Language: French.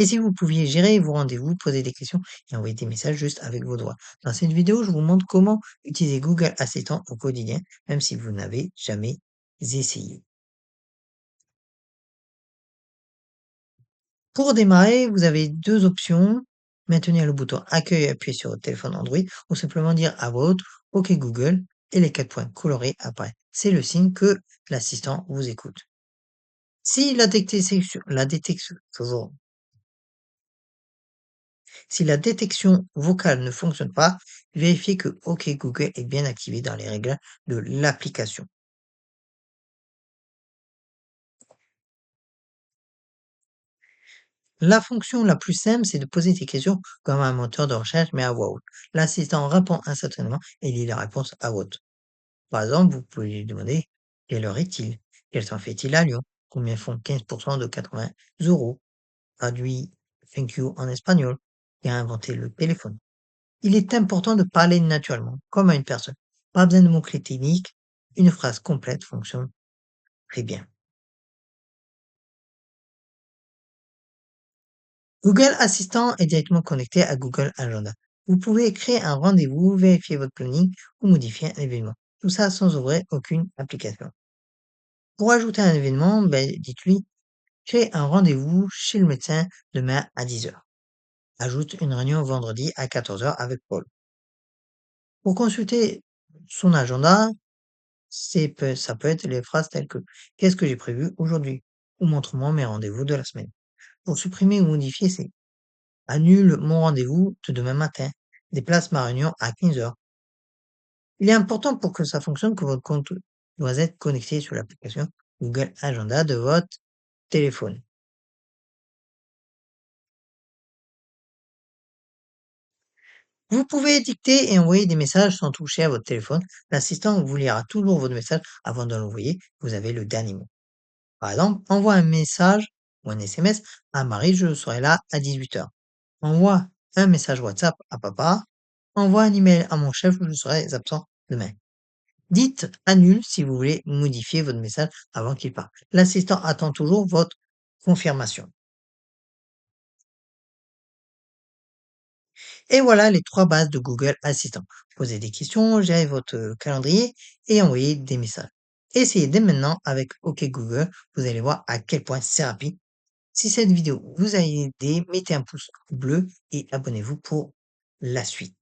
Et si vous pouviez gérer vos rendez-vous, poser des questions et envoyer des messages juste avec vos doigts. Dans cette vidéo, je vous montre comment utiliser Google Assistant au quotidien, même si vous n'avez jamais essayé. Pour démarrer, vous avez deux options. Maintenir le bouton Accueil appuyé sur votre téléphone Android ou simplement dire à voix haute OK Google et les 4 points colorés apparaissent. C'est le signe que l'assistant vous écoute. Si la détection vocale ne fonctionne pas, vérifiez que OK Google est bien activé dans les règles de l'application. La fonction la plus simple, c'est de poser des questions comme un moteur de recherche, mais à voix haute. L'assistant répond instantanément et lit la réponse à haute. Par exemple, vous pouvez lui demander quelle heure est-il? Quel temps fait-il à Lyon? Combien font 15% de 80 euros? Traduit thank you en espagnol et a inventé le téléphone. Il est important de parler naturellement, comme à une personne. Pas besoin de mots-clés techniques. Une phrase complète fonctionne très bien. Google Assistant est directement connecté à Google Agenda. Vous pouvez créer un rendez-vous, vérifier votre planning ou modifier un événement. Tout ça sans ouvrir aucune application. Pour ajouter un événement, dites-lui crée un rendez-vous chez le médecin demain à 10 heures. Ajoute une réunion vendredi à 14 heures avec Paul. Pour consulter son agenda, ça peut être les phrases telles que qu'est-ce que j'ai prévu aujourd'hui ou montre-moi mes rendez-vous de la semaine. Pour supprimer ou modifier, c'est annule mon rendez-vous de demain matin, déplace ma réunion à 15 heures. Il est important pour que ça fonctionne que votre compte doit être connecté sur l'application Google Agenda de votre téléphone. Vous pouvez dicter et envoyer des messages sans toucher à votre téléphone. L'assistant vous lira toujours votre message avant de l'envoyer. Vous avez le dernier mot. Par exemple, envoie un message ou un SMS à Marie, je serai là à 18 heures. Envoie un message WhatsApp à papa. Envoie un email à mon chef, je serai absent demain. Dites annule si vous voulez modifier votre message avant qu'il parte. L'assistant attend toujours votre confirmation. Et voilà les trois bases de Google Assistant. Posez des questions, gérez votre calendrier et envoyez des messages. Essayez dès maintenant avec OK Google, vous allez voir à quel point c'est rapide. Si cette vidéo vous a aidé, mettez un pouce bleu et abonnez-vous pour la suite.